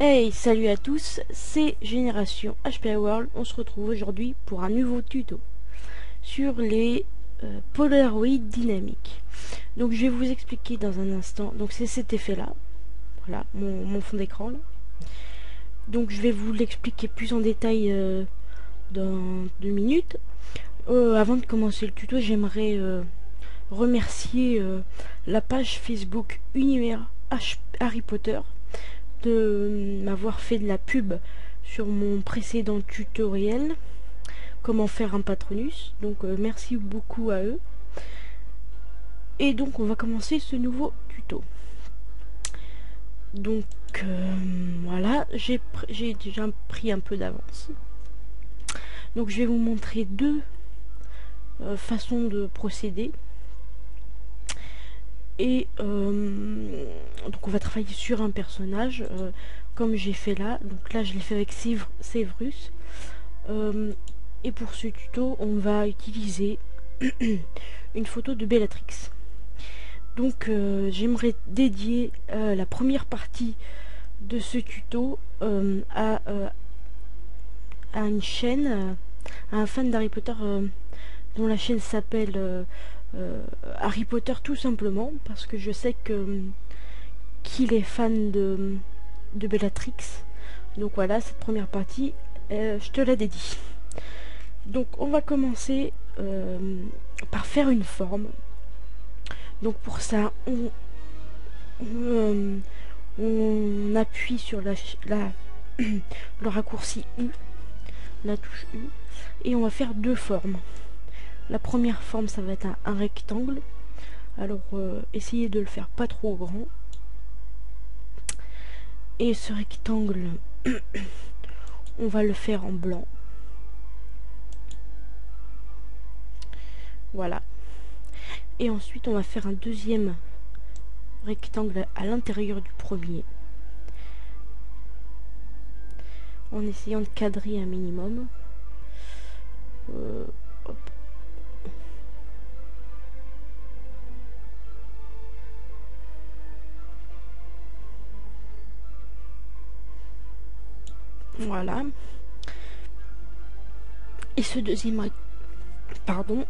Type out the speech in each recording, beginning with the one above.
Hey, salut à tous, c'est Génération HPA World. On se retrouve aujourd'hui pour un nouveau tuto sur les Polaroid dynamiques. Donc je vais vous expliquer dans un instant. Donc c'est cet effet là, voilà mon fond d'écran là. Donc je vais vous l'expliquer plus en détail dans 2 minutes. Avant de commencer le tuto, j'aimerais remercier la page Facebook Univers Harry Potter de m'avoir fait de la pub sur mon précédent tutoriel comment faire un Patronus. Donc merci beaucoup à eux. Et donc on va commencer ce nouveau tuto. Donc voilà, j'ai déjà pris un peu d'avance. Donc je vais vous montrer deux façons de procéder. Et donc on va travailler sur un personnage comme j'ai fait là. Donc là je l'ai fait avec Severus. Et pour ce tuto on va utiliser une photo de Bellatrix. Donc j'aimerais dédier la première partie de ce tuto à une chaîne, à un fan d'Harry Potter dont la chaîne s'appelle Harry Potter tout simplement, parce que je sais qu'il est fan de Bellatrix. Donc voilà, cette première partie, je te la dédie. Donc on va commencer par faire une forme. Donc pour ça, on appuie sur le raccourci U, la touche U, et on va faire deux formes. La première forme, ça va être un rectangle. Alors essayez de le faire pas trop grand. Et ce rectangle, on va le faire en blanc. Voilà. Et ensuite on va faire un deuxième rectangle à l'intérieur du premier, en essayant de cadrer un minimum. Hop. Voilà. Et ce deuxième rectangle,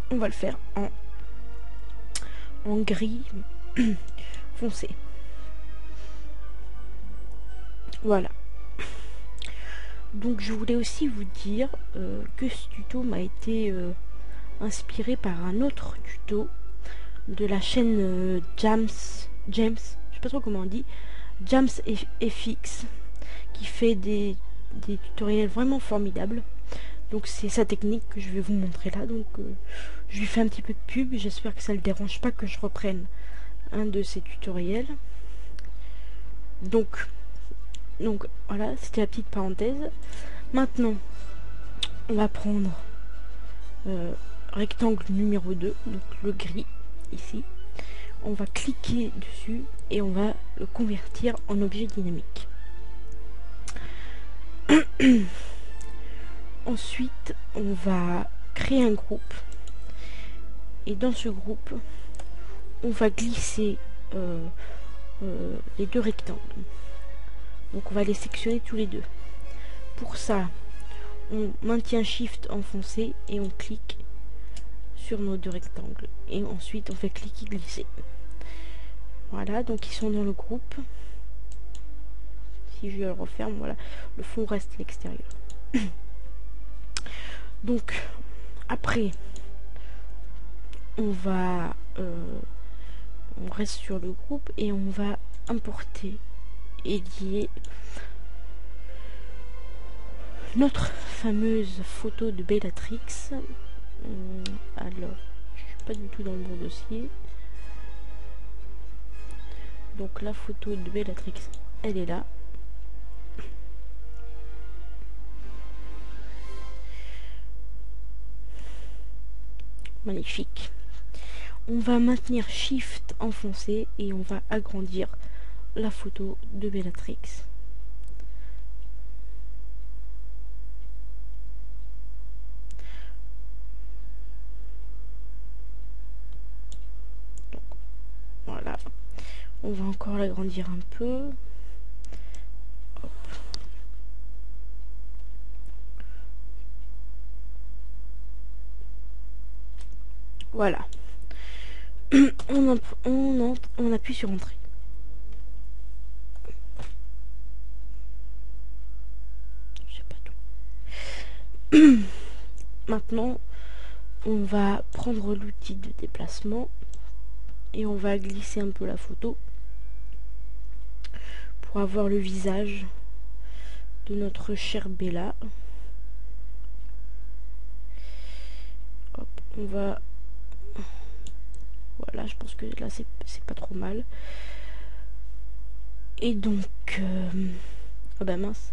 on va le faire en gris foncé. Voilà. Donc je voulais aussi vous dire que ce tuto m'a été inspiré par un autre tuto de la chaîne James, je sais pas trop comment on dit, JamesFX, qui fait des tutoriels vraiment formidables. Donc c'est sa technique que je vais vous montrer là. Donc je lui fais un petit peu de pub. J'espère que ça le dérange pas que je reprenne un de ses tutoriels. Donc voilà, c'était la petite parenthèse. Maintenant, on va prendre rectangle numéro 2, donc le gris ici. On va cliquer dessus et on va le convertir en objet dynamique. Ensuite, on va créer un groupe. Et dans ce groupe, on va glisser les deux rectangles. Donc on va les sectionner tous les deux. Pour ça, on maintient Shift enfoncé et on clique sur nos deux rectangles. Et ensuite, on fait cliquer glisser. Voilà, donc ils sont dans le groupe. Si je le referme, voilà, le fond reste à l'extérieur. Donc après, on reste sur le groupe et on va importer et lier notre fameuse photo de Bellatrix. Alors, je suis pas du tout dans le bon dossier. Donc la photo de Bellatrix, elle est là. Magnifique. On va maintenir Shift enfoncé et on va agrandir la photo de Bellatrix. Donc, voilà. On va encore l'agrandir un peu. Voilà. On appuie sur entrée. C'est pas tout. Maintenant, on va prendre l'outil de déplacement et on va glisser un peu la photo pour avoir le visage de notre chère Bella. Hop, on va... Voilà, je pense que là c'est pas trop mal. Et donc... Ah bah mince.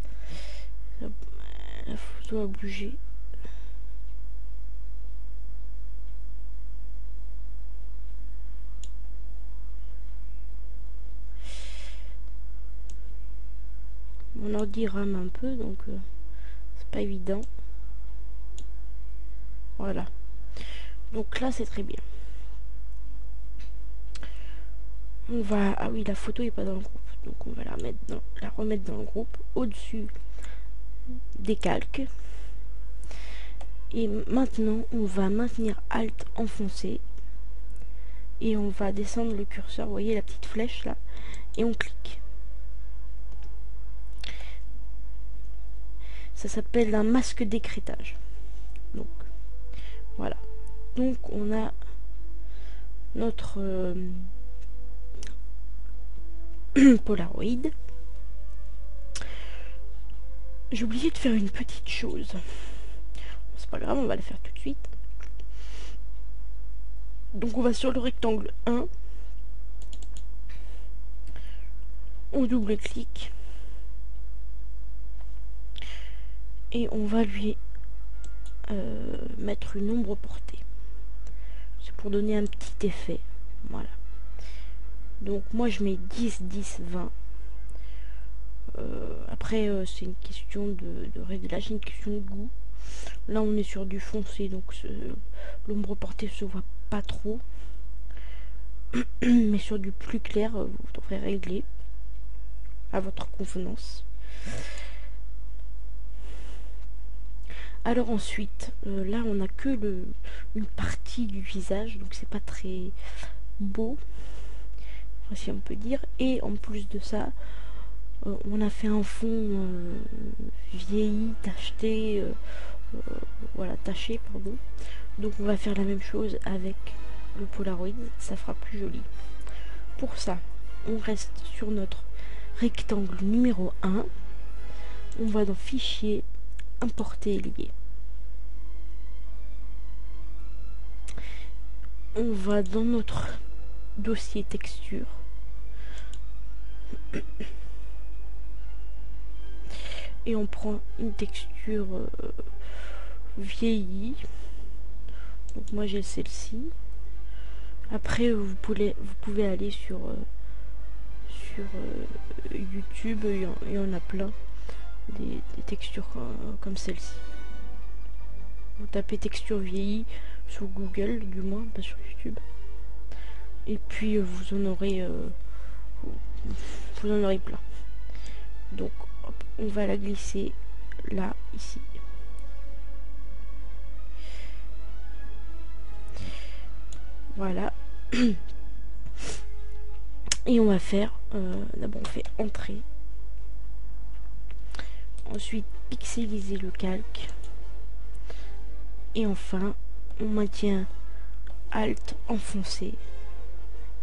La photo a bougé. Mon ordi rame un peu, donc c'est pas évident. Voilà. Donc là, c'est très bien. On va... Ah oui, la photo est pas dans le groupe. Donc on va la remettre dans le groupe, au-dessus des calques. Et maintenant, on va maintenir Alt enfoncé. Et on va descendre le curseur. Vous voyez la petite flèche là. Et on clique. Ça s'appelle un masque d'écrêtage. Donc, voilà. Donc, on a notre Polaroid. J'ai oublié de faire une petite chose. C'est pas grave, on va la faire tout de suite. Donc, on va sur le rectangle 1. On double-clique. Et on va lui mettre une ombre portée. C'est pour donner un petit effet. Voilà. Donc moi je mets 10, 10, 20. Après c'est une question de réglage, une question de goût. Là on est sur du foncé, donc l'ombre portée se voit pas trop. Mais sur du plus clair, vous devrez régler à votre convenance. Alors ensuite, là on a que une partie du visage, donc c'est pas très beau, si on peut dire. Et en plus de ça, on a fait un fond vieilli, tacheté, voilà, taché, pardon. Donc on va faire la même chose avec le Polaroid, ça fera plus joli. Pour ça, on reste sur notre rectangle numéro 1, on va dans Fichier, Importer et lier. On va dans notre dossier texture. Et on prend une texture vieillie. Donc moi j'ai celle-ci. Après vous pouvez aller sur YouTube, il y en a plein. Des textures comme celle-ci. Vous tapez texture vieillie sur Google, du moins, pas sur YouTube. Et puis vous en aurez plein. Donc hop, on va la glisser là, ici. Voilà. Et on va faire, d'abord on fait entrée. Ensuite pixeliser le calque. Et enfin, on maintient Alt enfoncé.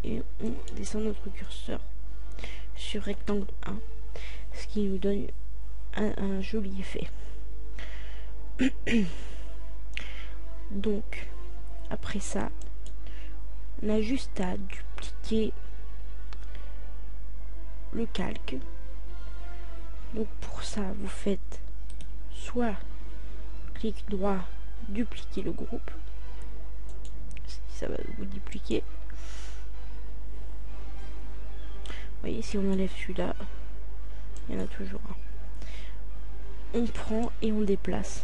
Et on descend notre curseur sur rectangle 1. Ce qui nous donne un joli effet. Donc, après ça, on a juste à dupliquer le calque. Donc pour ça, vous faites soit clic droit, dupliquer le groupe. Ça va vous dupliquer. Vous voyez, si on enlève celui-là, il y en a toujours un. On prend et on déplace.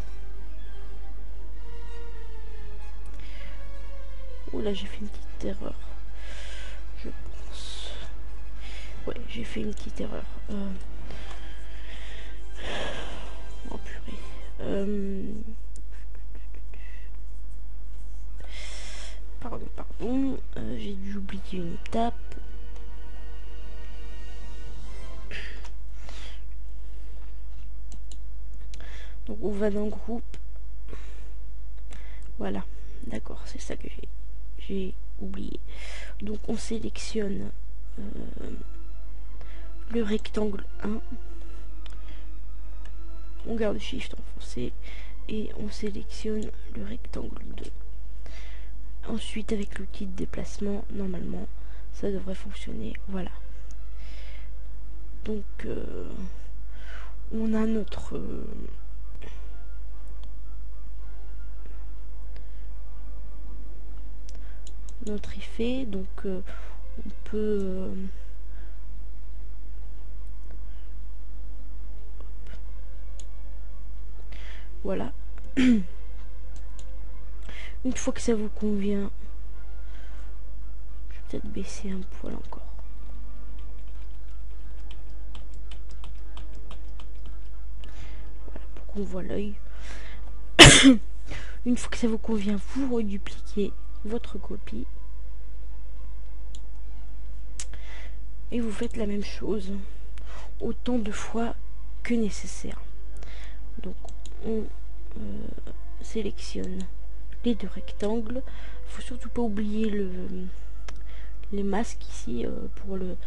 Oh là, j'ai fait une petite erreur. Je pense. Ouais, j'ai fait une petite erreur. Oh purée. pardon, j'ai dû oublier une étape. Donc on va dans le groupe. Voilà, d'accord, c'est ça que j'ai oublié. Donc on sélectionne le rectangle 1. On garde Shift enfoncé et on sélectionne le rectangle 2. Ensuite, avec l'outil de déplacement, normalement, ça devrait fonctionner. Voilà. Donc, on a notre effet. Donc, on peut voilà. Une fois que ça vous convient, je vais peut-être baisser un poil encore. Voilà, pour qu'on voit l'œil. Une fois que ça vous convient, vous redupliquez votre copie. Et vous faites la même chose autant de fois que nécessaire. Donc on sélectionne les deux rectangles. Il faut surtout pas oublier les masques ici pour le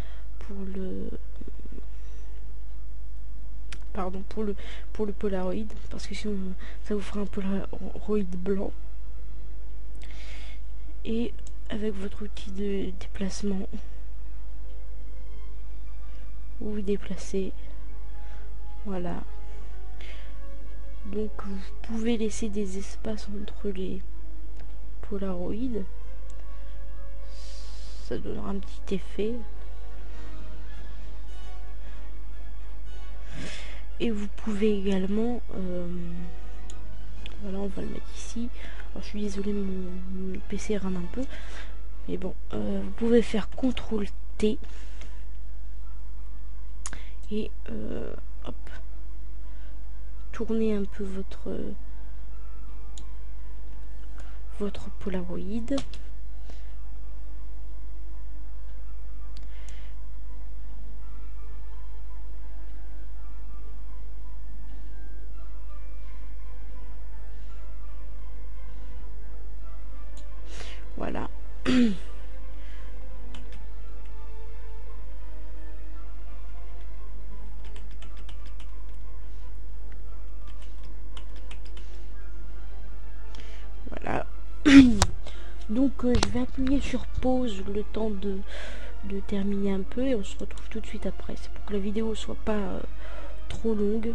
Polaroid, parce que sinon ça vous fera un Polaroid blanc. Et avec votre outil de déplacement, vous vous déplacez. Voilà. Donc vous pouvez laisser des espaces entre les Polaroid. Ça donnera un petit effet. Et vous pouvez également voilà, on va le mettre ici. Alors je suis désolée, mon PC rame un peu, mais bon, vous pouvez faire CTRL T et hop, tourner un peu votre Polaroid. Voilà. Voilà. Donc je vais appuyer sur pause le temps de terminer un peu et on se retrouve tout de suite après. C'est pour que la vidéo soit pas trop longue.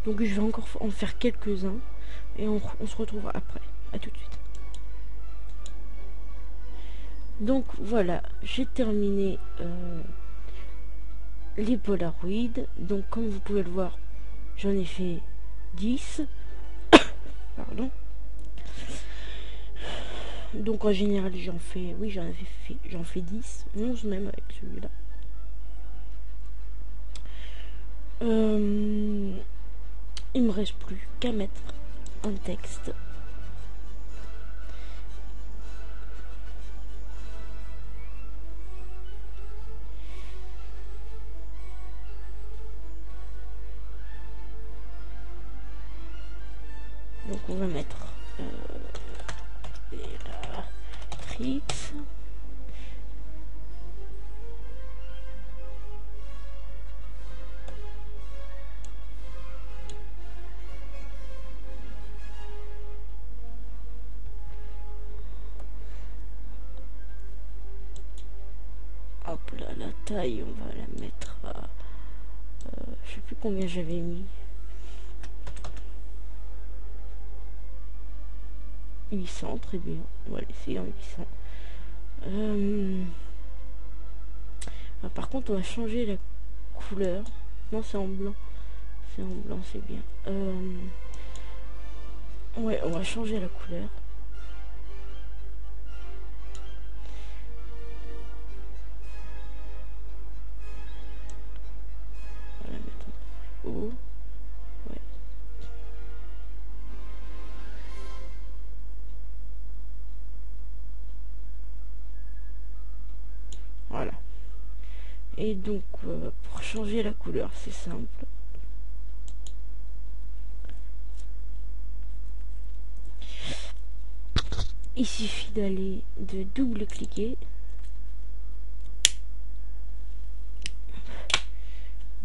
Donc je vais encore en faire quelques-uns et on se retrouve après. À tout de suite. Donc voilà, j'ai terminé les Polaroid. Donc comme vous pouvez le voir, j'en ai fait 10. Pardon. Donc en général j'en fais, oui j'en fais 10, 11 même avec celui-là. Il me reste plus qu'à mettre un texte. Donc on va mettre Trix. Hop là, la taille, on va la mettre à... je sais plus combien j'avais mis. 800, très bien. On va laisser en 800. Ah, par contre, on va changer la couleur. Non, c'est en blanc. C'est en blanc, c'est bien. Ouais, on va changer la couleur. On va la mettre plus haut. Ouais. Et donc pour changer la couleur, c'est simple. Il suffit d'aller de double-cliquer.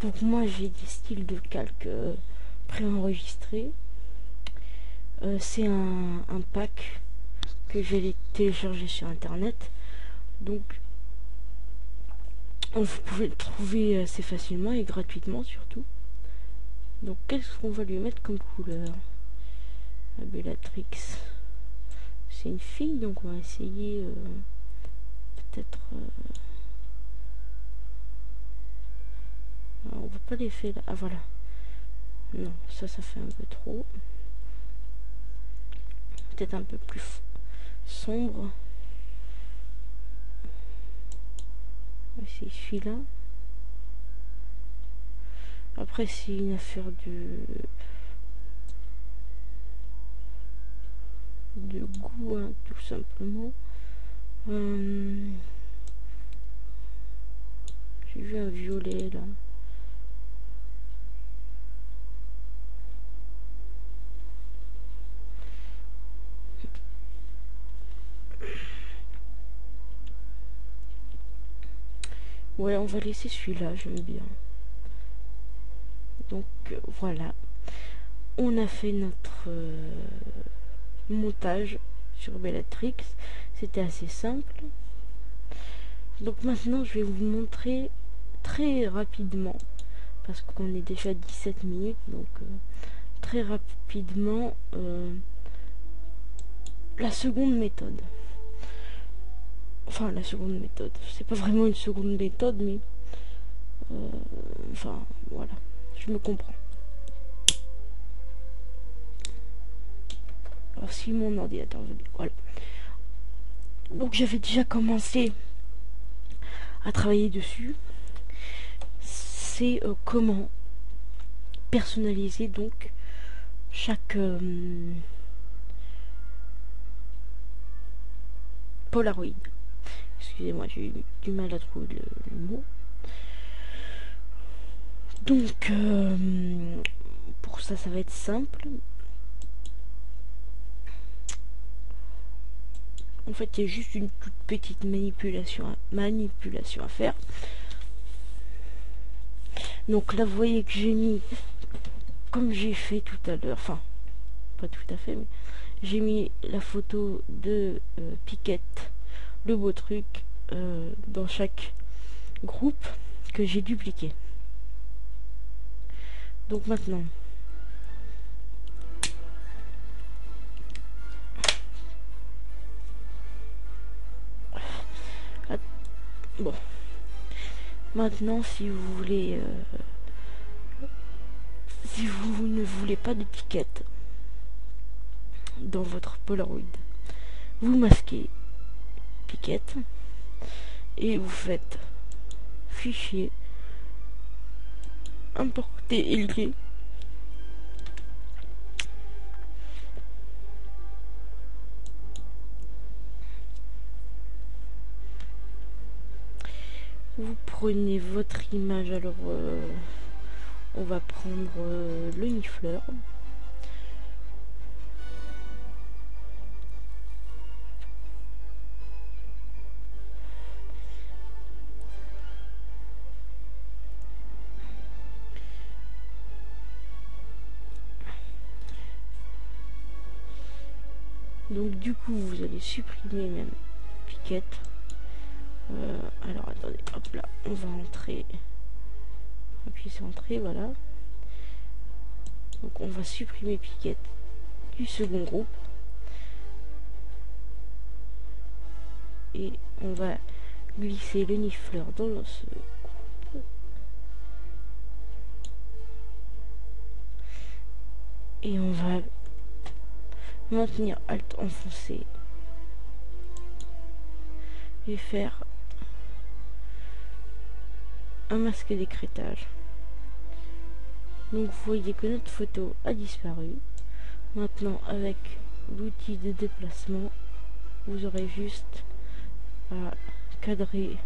Donc moi j'ai des styles de calque préenregistrés. C'est un pack que j'ai téléchargé sur internet. Donc vous pouvez le trouver assez facilement et gratuitement surtout. Donc qu'est-ce qu'on va lui mettre comme couleur? La Bellatrix. C'est une fille, donc on va essayer peut-être... on voit pas l'effet là. Ah voilà. Non, ça fait un peu trop. Peut-être un peu plus sombre. C'est celui-là. Après c'est une affaire de goût, hein, tout simplement. J'ai vu un violet là. Ouais, on va laisser celui-là, j'aime bien. Donc voilà, on a fait notre montage sur Bellatrix. C'était assez simple. Donc maintenant je vais vous montrer très rapidement, parce qu'on est déjà 17 minutes, donc très rapidement la seconde méthode. Enfin la seconde méthode, c'est pas vraiment une seconde méthode, mais enfin voilà, je me comprends. Alors si mon ordinateur veut bien, voilà. Donc j'avais déjà commencé à travailler dessus. C'est comment personnaliser donc chaque Polaroid. Excusez-moi, j'ai eu du mal à trouver le mot. Donc pour ça va être simple. En fait, il y a juste une toute petite manipulation à faire. Donc là, vous voyez que j'ai mis, comme j'ai fait tout à l'heure, enfin, pas tout à fait, mais j'ai mis la photo de Piquette, le beau truc, dans chaque groupe que j'ai dupliqué. Donc maintenant, bon, maintenant si vous voulez, si vous ne voulez pas de Piquette dans votre Polaroid, vous masquez Piquette et vous faites fichier, importer élevé, vous prenez votre image. Alors on va prendre le nifleur. Donc du coup vous allez supprimer même Piquette. Alors attendez, hop là, on va entrer, appuyer sur entrée, voilà. Donc on va supprimer Piquette du second groupe et on va glisser le nifleur dans ce groupe et on va maintenir Alt enfoncé et faire un masque d'écrêtage. Donc vous voyez que notre photo a disparu. Maintenant avec l'outil de déplacement, vous aurez juste à cadrer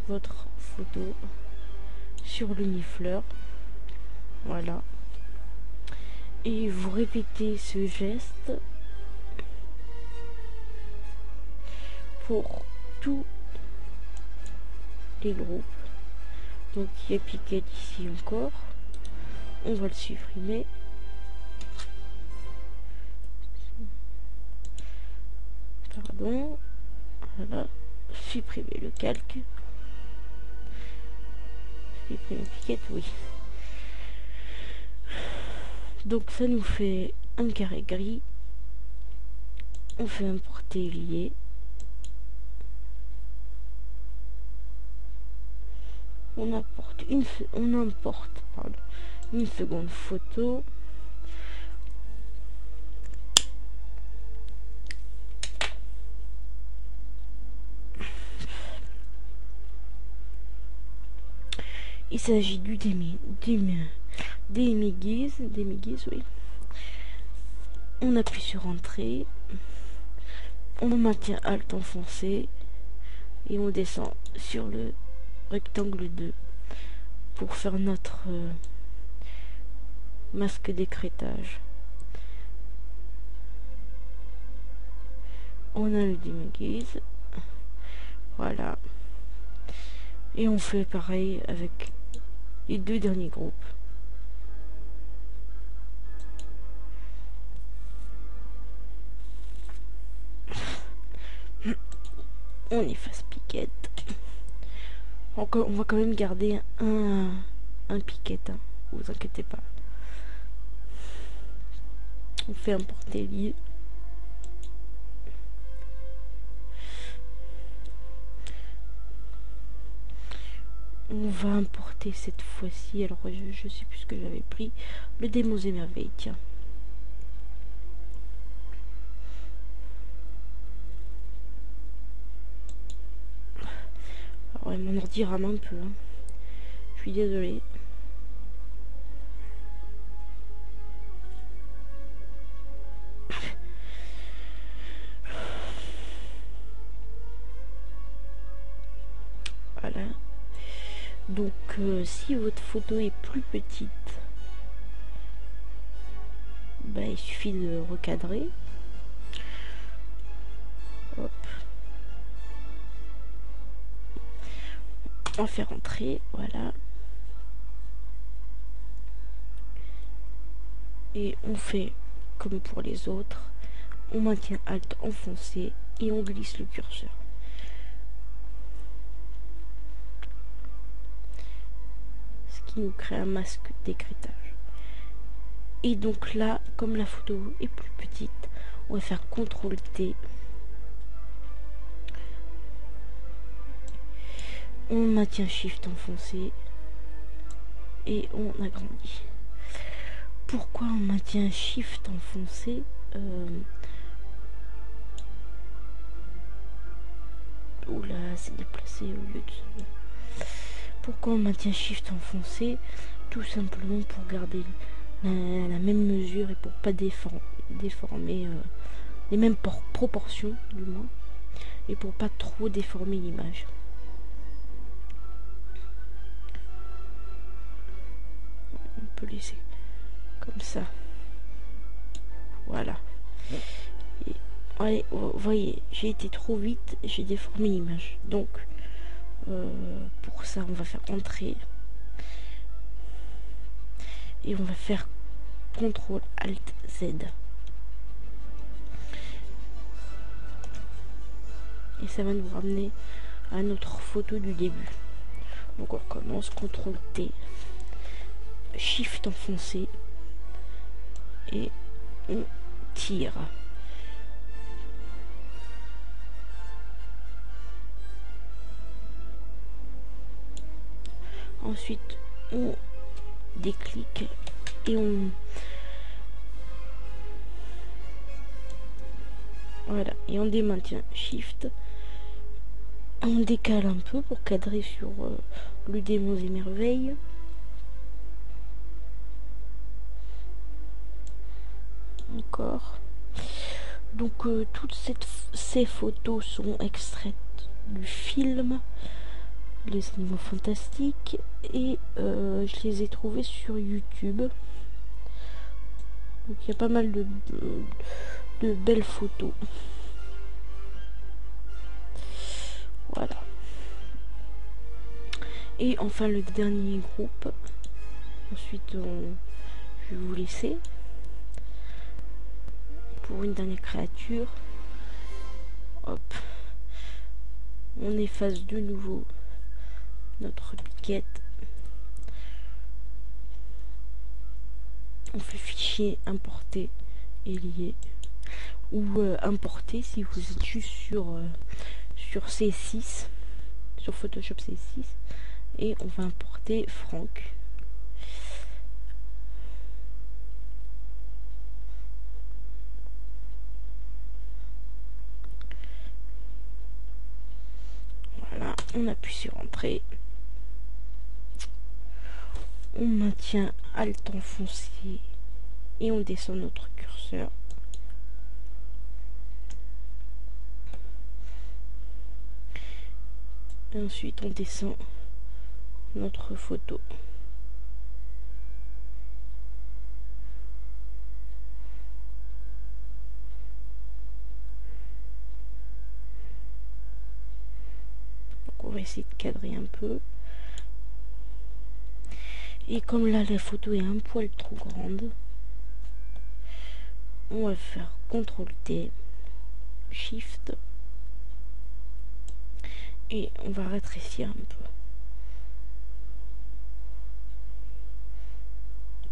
votre photo sur l'unifleur. Voilà. Et vous répétez ce geste pour tous les groupes. Donc il y a Piquet ici encore. On va le supprimer. Pardon. Voilà. Supprimer le calque. Supprimer Piquet, oui. Donc ça nous fait un carré gris. On fait importer lié. On importe une seconde photo. Il s'agit du démiguise, oui. On appuie sur entrée. On maintient Alt enfoncé. Et on descend sur le rectangle 2 pour faire notre masque d'écrêtage. On a le démiguise. Voilà. Et on fait pareil avec les deux derniers groupes. On efface Piquet. On va quand même garder un Piquet, hein, vous inquiétez pas. On fait importer lié. On va importer cette fois-ci, alors je sais plus ce que j'avais pris, le Démos et Merveilles, tiens. Alors ouais, mon ordi rame un peu, hein. Je suis désolée. Voilà. Donc si votre photo est plus petite, ben, il suffit de recadrer. Hop. On fait rentrer, voilà. Et on fait comme pour les autres. On maintient Alt enfoncé et on glisse le curseur. Qui nous crée un masque d'écrêtage. Et donc là, comme la photo est plus petite, on va faire CTRL T. On maintient Shift enfoncé et on agrandit. Pourquoi on maintient Shift enfoncé? Oula, c'est déplacé au lieu de... Pourquoi on maintient Shift enfoncé? Tout simplement pour garder la même mesure et pour pas déformer les mêmes proportions du moins, et pour pas trop déformer l'image. On peut laisser comme ça. Voilà. Et, allez, vous voyez, j'ai été trop vite, j'ai déformé l'image. Donc pour ça on va faire entrer et on va faire CTRL ALT Z et ça va nous ramener à notre photo du début. Donc on recommence, CTRL T, Shift enfoncé et on tire. Ensuite, on déclic et on... Voilà, et on démaintient Shift. On décale un peu pour cadrer sur le Démos et Merveilles. Encore. Donc, toutes ces photos sont extraites du film. les animaux fantastiques, et je les ai trouvés sur YouTube. Donc il y a pas mal de belles photos. Voilà. Et enfin le dernier groupe. Ensuite je vais vous laisser pour une dernière créature. Hop. On efface de nouveau notre piquette. On fait fichier importer et lier, ou importer si vous êtes juste sur C6, sur Photoshop C6, et on va importer Franck. Voilà, on appuie sur entrée. On maintient Alt enfoncé et on descend notre curseur. Et ensuite on descend notre photo. Donc on va essayer de cadrer un peu. Et comme là la photo est un poil trop grande, on va faire CTRL T, Shift, et on va rétrécir un peu.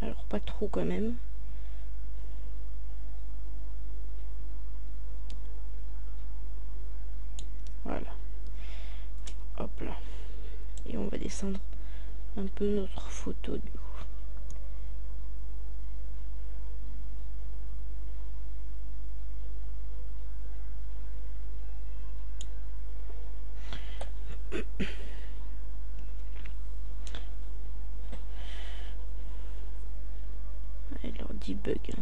Alors pas trop quand même. Voilà. Hop là. Et on va descendre un peu notre photo du coup. Alors debug.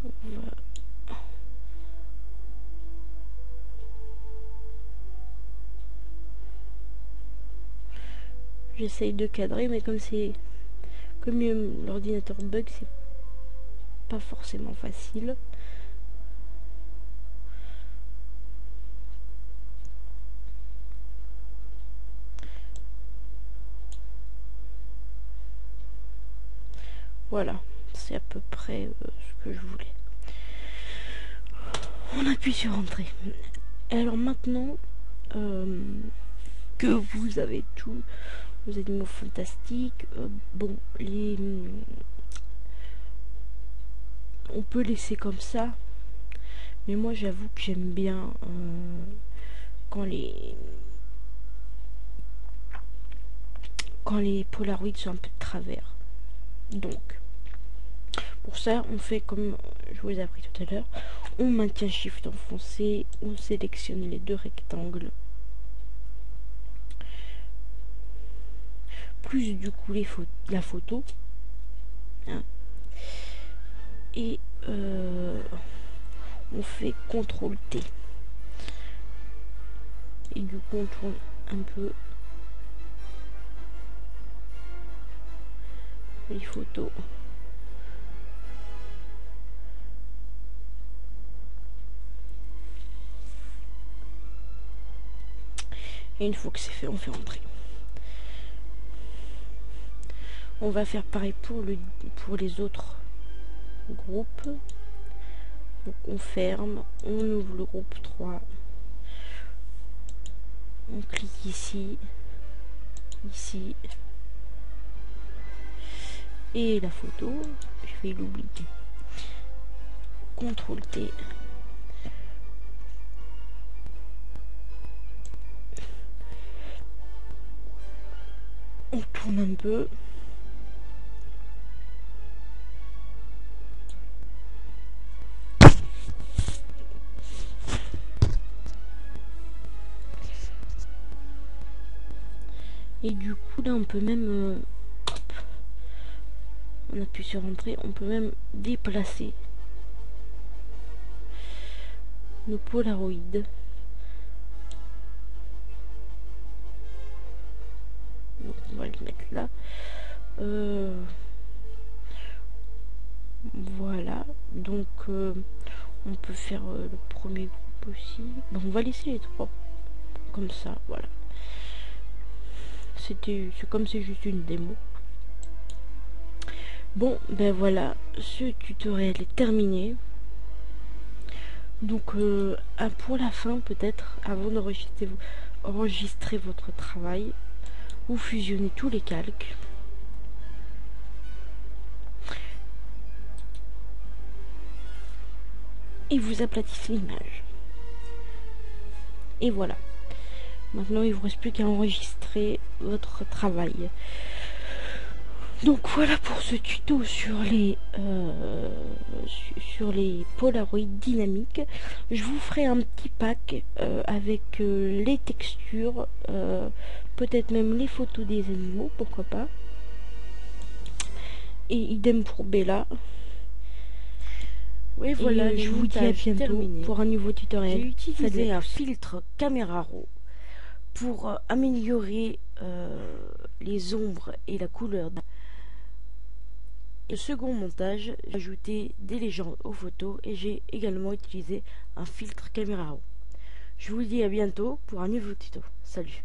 On va... J'essaye de cadrer, mais comme l'ordinateur bug, c'est pas forcément facile. Voilà, c'est à peu près ce que je voulais. On appuie sur entrée. Et alors maintenant que vous avez tous vos animaux fantastiques, bon, on peut laisser comme ça, mais moi j'avoue que j'aime bien quand les Polaroids sont un peu de travers. Donc pour ça on fait comme je vous ai appris tout à l'heure, on maintient Shift enfoncé, on sélectionne les deux rectangles, plus du coup la photo, hein, et on fait CTRL T, et du coup on tourne un peu les photos. Et une fois que c'est fait, on fait entrer. On va faire pareil pour les autres groupes. Donc on ferme, on ouvre le groupe 3. On clique ici, ici. Et la photo, je vais l'oublier. CTRL T. On tourne un peu. Et du coup là on peut même hop, on appuie sur entrée, on peut même déplacer nos polaroïdes. Voilà, donc on peut faire le premier groupe aussi. Bon, on va laisser les trois comme ça, voilà. C'est comme c'est juste une démo. Bon, ben voilà, ce tutoriel est terminé. Donc pour la fin, peut-être, avant d'enregistrer votre travail, vous fusionnez tous les calques. Et vous aplatissez l'image. Et voilà. Maintenant, il vous reste plus qu'à enregistrer votre travail. Donc voilà pour ce tuto sur les Polaroid dynamiques. Je vous ferai un petit pack avec les textures, peut-être même les photos des animaux, pourquoi pas. Et idem pour Bella. Oui, voilà, je vous dis à bientôt terminé pour un nouveau tutoriel. J'ai utilisé un filtre Camera Raw pour améliorer les ombres et la couleur. Le second montage, j'ai ajouté des légendes aux photos et j'ai également utilisé un filtre Camera Raw. Je vous dis à bientôt pour un nouveau tuto. Salut!